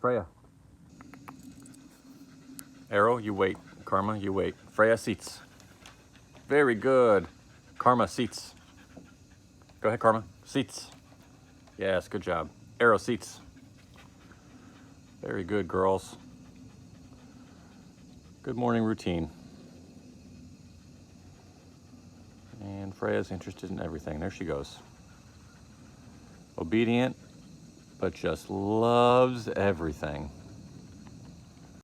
Freya. Arrow, you wait. Karma, you wait. Freya, seats. Very good. Karma, seats. Go ahead, Karma. Seats. Yes, good job. Arrow, seats. Very good, girls. Good morning routine. And Freya's interested in everything. There she goes. Obedient, but just loves everything.